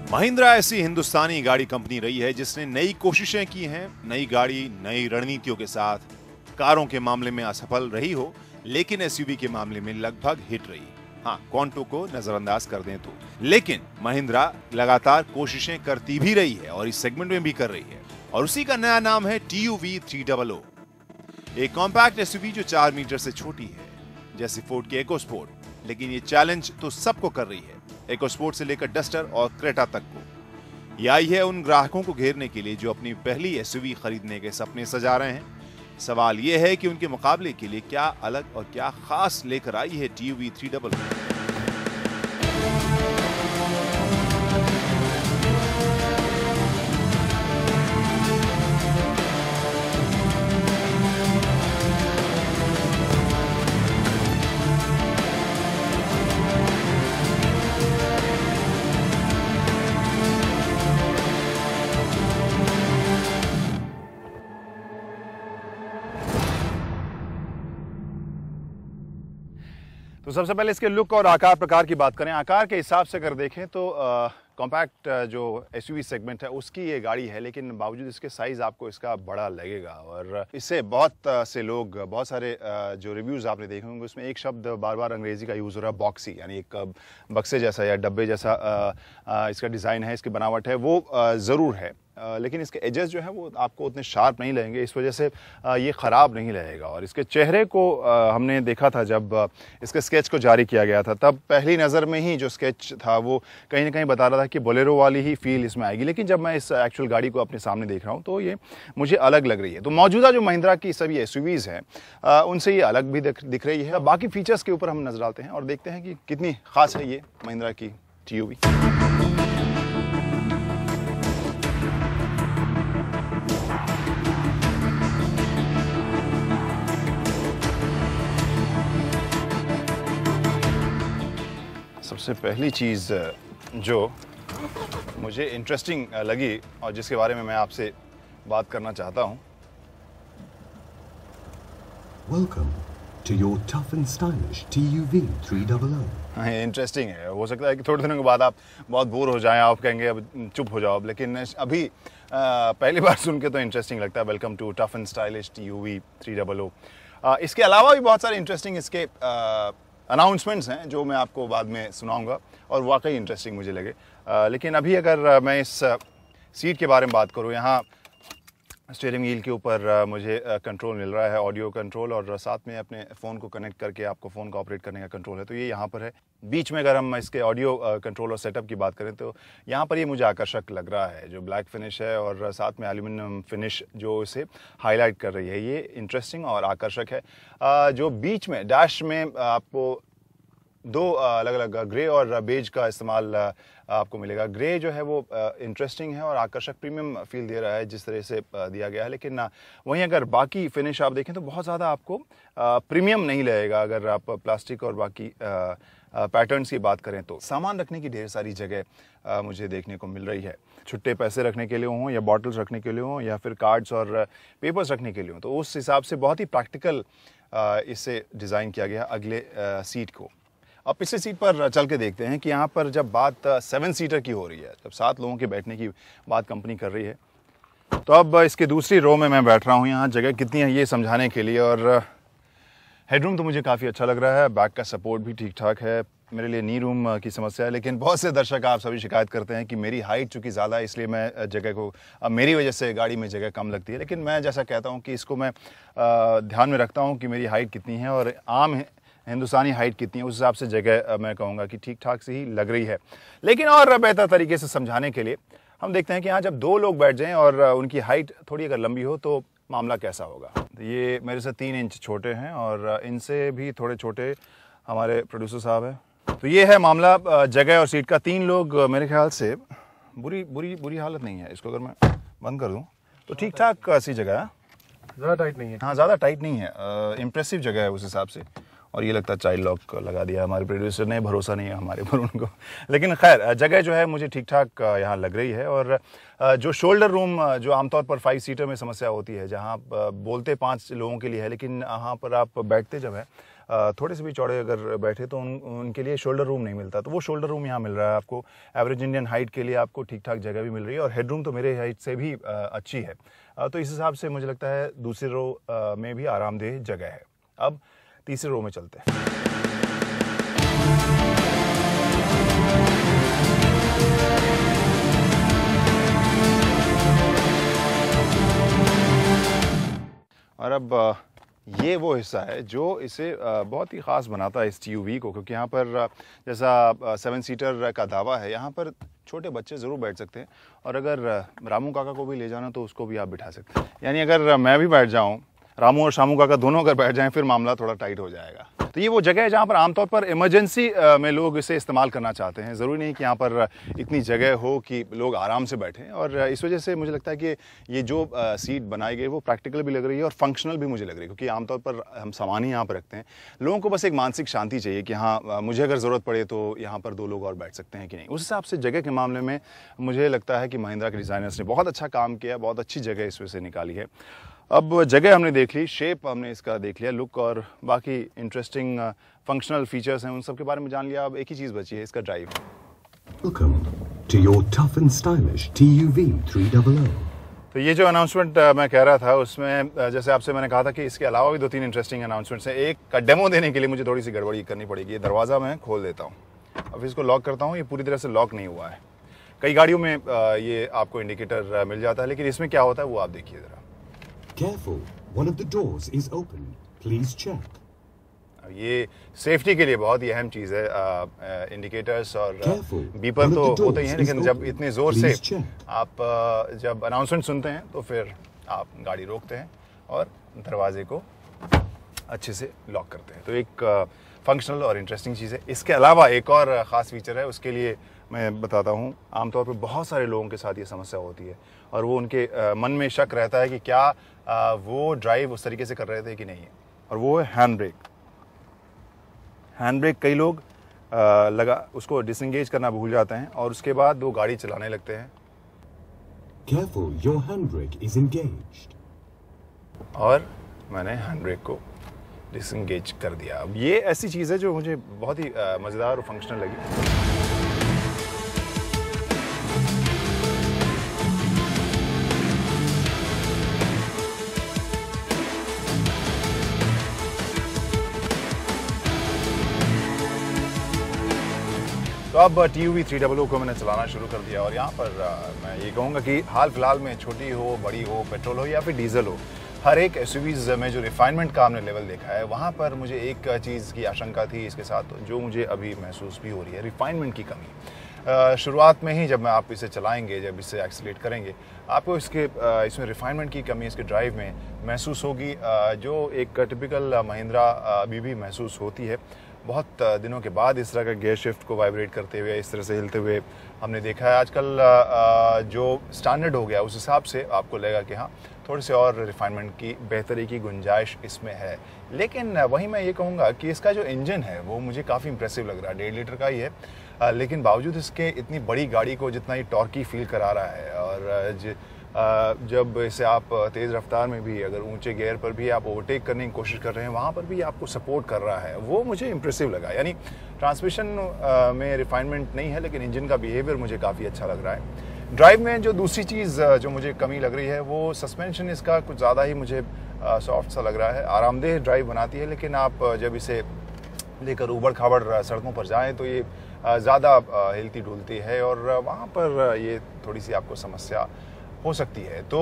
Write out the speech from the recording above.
महिंद्रा ऐसी हिंदुस्तानी गाड़ी कंपनी रही है जिसने नई कोशिशें की हैं, नई गाड़ी नई रणनीतियों के साथ। कारों के मामले में असफल रही हो, लेकिन एसयूवी के मामले में लगभग हिट रही। हाँ, क्वांटो को नजरअंदाज कर दें तो, लेकिन महिंद्रा लगातार कोशिशें करती भी रही है और इस सेगमेंट में भी कर रही है, और उसी का नया नाम है TUV 300। एक कॉम्पैक्ट एसयूवी जो 4 मीटर से छोटी है, जैसे फोर्ड की इकोस्पोर्ट, लेकिन ये चैलेंज तो सबको कर रही है, इकोस्पोर्ट से लेकर डस्टर और क्रेटा तक को। ये आई है उन ग्राहकों को घेरने के लिए जो अपनी पहली एसयूवी खरीदने के सपने सजा रहे हैं। सवाल यह है कि उनके मुकाबले के लिए क्या अलग और क्या खास लेकर आई है TUV 300। तो सबसे पहले इसके लुक और आकार प्रकार की बात करें। आकार के हिसाब से अगर देखें तो कॉम्पैक्ट जो एसयूवी सेगमेंट है उसकी ये गाड़ी है, लेकिन बावजूद इसके साइज़ आपको इसका बड़ा लगेगा। और इससे बहुत से लोग, बहुत सारे जो रिव्यूज़ आपने देखे होंगे उसमें एक शब्द बार बार अंग्रेज़ी का यूज़ हो रहा है, बॉक्सी, यानी एक बक्से जैसा या डब्बे जैसा इसका डिज़ाइन है, इसकी बनावट है, वो ज़रूर है। लेकिन इसके एजेस जो है वो आपको उतने शार्प नहीं लगेंगे, इस वजह से ये ख़राब नहीं लगेगा। और इसके चेहरे को हमने देखा था जब इसके स्केच को जारी किया गया था, तब पहली नज़र में ही जो स्केच था वो कहीं ना कहीं बता रहा था कि बोलेरो वाली ही फील इसमें आएगी। लेकिन जब मैं इस एक्चुअल गाड़ी को अपने सामने देख रहा हूँ तो ये मुझे अलग लग रही है। तो मौजूदा जो महिंद्रा की सभी एसयूवीज़ हैं उनसे ये अलग भी दिख रही है। बाकी फीचर्स के ऊपर हम नजर डालते हैं और देखते हैं कि कितनी खास है ये महिंद्रा की TUV। सबसे पहली चीज़ जो मुझे इंटरेस्टिंग लगी और जिसके बारे में मैं आपसे बात करना चाहता हूँ, Welcome to your tough and stylish TUV 300। हाँ, इंटरेस्टिंग है। हो सकता है कि थोड़े दिनों के बाद आप बहुत बोर हो जाएं, आप कहेंगे अब चुप हो जाओ, लेकिन अभी पहली बार सुन के तो इंटरेस्टिंग लगता है। Welcome to tough and stylish TUV 300। इसके अलावा भी बहुत सारे इंटरेस्टिंग इसके अनाउंसमेंट्स हैं जो मैं आपको बाद में सुनाऊंगा और वाकई इंटरेस्टिंग मुझे लगे। लेकिन अभी अगर मैं इस सीट के बारे में बात करूं, यहाँ स्टीयरिंग व्हील के ऊपर मुझे कंट्रोल मिल रहा है, ऑडियो कंट्रोल, और साथ में अपने फ़ोन को कनेक्ट करके आपको फ़ोन को ऑपरेट करने का कंट्रोल है, तो ये यहाँ पर है। बीच में अगर हम इसके ऑडियो कंट्रोल और सेटअप की बात करें तो यहाँ पर ये मुझे आकर्षक लग रहा है, जो ब्लैक फिनिश है और साथ में एल्यूमिनियम फिनिश जो इसे हाईलाइट कर रही है, ये इंटरेस्टिंग और आकर्षक है। जो बीच में डैश में आपको दो अलग अलग ग्रे और बेज का इस्तेमाल आपको मिलेगा। ग्रे जो है वो इंटरेस्टिंग है और आकर्षक प्रीमियम फील दे रहा है जिस तरह से दिया गया है, लेकिन वहीं अगर बाकी फिनिश आप देखें तो बहुत ज़्यादा आपको प्रीमियम नहीं लगेगा। अगर आप प्लास्टिक और बाकी पैटर्न्स की बात करें तो सामान रखने की ढेर सारी जगह मुझे देखने को मिल रही है। छुट्टे पैसे रखने के लिए हों या बॉटल्स रखने के लिए हों या फिर कार्ड्स और पेपर्स रखने के लिए हों, तो उस हिसाब से बहुत ही प्रैक्टिकल इसे डिज़ाइन किया गया अगले सीट को। अब पिछले सीट पर चल के देखते हैं कि यहाँ पर जब बात 7 सीटर की हो रही है, जब 7 लोगों के बैठने की बात कंपनी कर रही है, तो अब इसके दूसरी रो में मैं बैठ रहा हूँ। यहाँ जगह कितनी है ये समझाने के लिए, और हेडरूम तो मुझे काफ़ी अच्छा लग रहा है, बैक का सपोर्ट भी ठीक ठाक है। मेरे लिए नी रूम की समस्या है, लेकिन बहुत से दर्शक आप सभी शिकायत करते हैं कि मेरी हाइट चूँकि ज़्यादा है इसलिए मैं जगह को, मेरी वजह से गाड़ी में जगह कम लगती है। लेकिन मैं जैसा कहता हूँ कि इसको मैं ध्यान में रखता हूँ कि मेरी हाइट कितनी है और आम हिंदुस्तानी हाइट कितनी है, उस हिसाब से जगह मैं कहूँगा कि ठीक ठाक से ही लग रही है। लेकिन और बेहतर तरीके से समझाने के लिए हम देखते हैं कि यहाँ जब 2 लोग बैठ जाएं और उनकी हाइट थोड़ी अगर लंबी हो तो मामला कैसा होगा। तो ये मेरे से 3 इंच छोटे हैं और इनसे भी थोड़े छोटे हमारे प्रोड्यूसर साहब हैं। तो ये है मामला जगह और सीट का। 3 लोग मेरे ख्याल से बुरी हालत नहीं है। इसको अगर मैं बंद कर दूँ तो ठीक ठाक सी जगह है, ज़्यादा टाइट नहीं है। हाँ, ज़्यादा टाइट नहीं है, इम्प्रेसिव जगह है उस हिसाब से। और ये लगता है चाइल्ड लॉक लगा दिया हमारे प्रोड्यूसर ने, भरोसा नहीं है हमारे पर उनको। लेकिन खैर जगह जो है मुझे ठीक ठाक यहाँ लग रही है। और जो शोल्डर रूम जो आमतौर पर 5 सीटर में समस्या होती है, जहाँ बोलते 5 लोगों के लिए है लेकिन यहाँ पर आप बैठते जब है थोड़े से भी चौड़े अगर बैठे तो उनके लिए शोल्डर रूम नहीं मिलता, तो वो शोल्डर रूम यहाँ मिल रहा है आपको। एवरेज इंडियन हाइट के लिए आपको ठीक ठाक जगह भी मिल रही है और हेडरूम तो मेरे हाइट से भी अच्छी है, तो इस हिसाब से मुझे लगता है दूसरी रो में भी आरामदेह जगह है। अब तीसरी रो में चलते हैं। और अब ये वो हिस्सा है जो इसे बहुत ही ख़ास बनाता है इस टीयूवी को, क्योंकि यहाँ पर जैसा 7 सीटर का दावा है, यहाँ पर छोटे बच्चे ज़रूर बैठ सकते हैं और अगर रामू काका को भी ले जाना तो उसको भी आप बिठा सकते हैं। यानी अगर मैं भी बैठ जाऊँ, रामू और शामू काका दोनों अगर बैठ जाएं, फिर मामला थोड़ा टाइट हो जाएगा। तो ये वो जगह है जहाँ पर आमतौर पर इमरजेंसी में लोग इसे इस्तेमाल करना चाहते हैं। ज़रूरी नहीं कि यहाँ पर इतनी जगह हो कि लोग आराम से बैठें, और इस वजह से मुझे लगता है कि ये जो सीट बनाई गई वो प्रैक्टिकल भी लग रही है और फंक्शनल भी मुझे लग रही है, क्योंकि आमतौर पर हम सामान ही यहाँ पर रखते हैं। लोगों को बस एक मानसिक शांति चाहिए कि हाँ, मुझे अगर ज़रूरत पड़े तो यहाँ पर 2 लोग और बैठ सकते हैं कि नहीं। उस हिसाब से जगह के मामले में मुझे लगता है कि महिंद्रा के डिज़ाइनर्स ने बहुत अच्छा काम किया, बहुत अच्छी जगह इसमें से निकाली है। अब जगह हमने देख ली, शेप हमने इसका देख लिया, लुक और बाकी इंटरेस्टिंग फंक्शनल फीचर्स हैं उन सब के बारे में जान लिया। अब एक ही चीज़ बची है, इसका drive. Welcome to your tough and stylish TUV 300. तो ये जो अनाउंसमेंट मैं कह रहा था उसमें जैसे आपसे मैंने कहा था कि इसके अलावा भी 2-3 इंटरेस्टिंग अनाउंसमेंट्स हैं। एक का डेमो देने के लिए मुझे थोड़ी सी गड़बड़ी करनी पड़ेगी। ये दरवाज़ा मैं खोल देता हूँ, अब इसको लॉक करता हूँ। ये पूरी तरह से लॉक नहीं हुआ है। कई गाड़ियों में ये आपको इंडिकेटर मिल जाता है, लेकिन इसमें क्या होता है वो आप देखिए ज़रा। Careful, one of the doors is open. Please check. ये सेफ्टी के लिए बहुत ही अहम चीज़ है। इंडिकेटर्स और बीपर तो होते ही हैं, लेकिन जब इतने ज़ोर से आप जब अनाउंसमेंट सुनते हैं तो फिर आप गाड़ी रोकते हैं और दरवाजे को अच्छे से लॉक करते हैं। तो एक फंक्शनल और इंटरेस्टिंग चीज़ है। इसके अलावा एक और ख़ास फीचर है, उसके लिए मैं बताता हूँ। आमतौर पर बहुत सारे लोगों के साथ ये समस्या होती है और वो उनके मन में शक रहता है कि क्या वो ड्राइव उस तरीके से कर रहे थे कि नहीं, और वो है हैंड ब्रेक। हैंड ब्रेक कई लोग उसको डिसएंगेज करना भूल जाते हैं और उसके बाद वो गाड़ी चलाने लगते हैं। Careful, your handbrake is engaged. और मैंने हैंड ब्रेक को डिसएंगेज कर दिया। अब ये ऐसी चीज़ है जो मुझे बहुत ही मज़ेदार और फंक्शनल लगी। तो अब TUV 300 को मैंने चलाना शुरू कर दिया और यहाँ पर मैं ये कहूँगा कि हाल फिलहाल में छोटी हो, बड़ी हो, पेट्रोल हो या फिर डीजल हो, हर एक SUVs में जो रिफाइनमेंट का हमने लेवल देखा है, वहाँ पर मुझे एक चीज़ की आशंका थी इसके साथ, जो मुझे अभी महसूस भी हो रही है, रिफाइनमेंट की कमी। शुरुआत में ही जब मैं आप इसे चलाएंगे, जब इसे एक्सीलेट करेंगे, आपको इसमें रिफाइनमेंट की कमी इसके ड्राइव में महसूस होगी, जो एक टिपिकल महिंद्रा अभी भी महसूस होती है। बहुत दिनों के बाद इस तरह का गियर शिफ्ट को वाइब्रेट करते हुए, इस तरह से हिलते हुए हमने देखा है। आजकल जो स्टैंडर्ड हो गया उस हिसाब से आपको लगेगा कि हाँ, थोड़े से और रिफाइनमेंट की बेहतरी की गुंजाइश इसमें है। लेकिन वहीं मैं ये कहूँगा कि इसका जो इंजन है वो मुझे काफ़ी इंप्रेसिव लग रहा है। 1.5 लीटर का ही है, लेकिन बावजूद इसके इतनी बड़ी गाड़ी को जितना ही टॉर्की फील करा रहा है, और जब इसे आप तेज़ रफ्तार में भी, अगर ऊंचे गियर पर भी आप ओवरटेक करने की कोशिश कर रहे हैं, वहाँ पर भी आपको सपोर्ट कर रहा है, वो मुझे इंप्रेसिव लगा। यानी ट्रांसमिशन में रिफाइनमेंट नहीं है, लेकिन इंजन का बिहेवियर मुझे काफ़ी अच्छा लग रहा है। ड्राइव में जो दूसरी चीज़ जो मुझे कमी लग रही है वो सस्पेंशन इसका कुछ ज़्यादा ही मुझे सॉफ्ट सा लग रहा है। आरामदेह ड्राइव बनाती है, लेकिन आप जब इसे लेकर ऊबड़ खाबड़ सड़कों पर जाएँ तो ये ज़्यादा हिलती डुलती है और वहाँ पर ये थोड़ी सी आपको समस्या हो सकती है। तो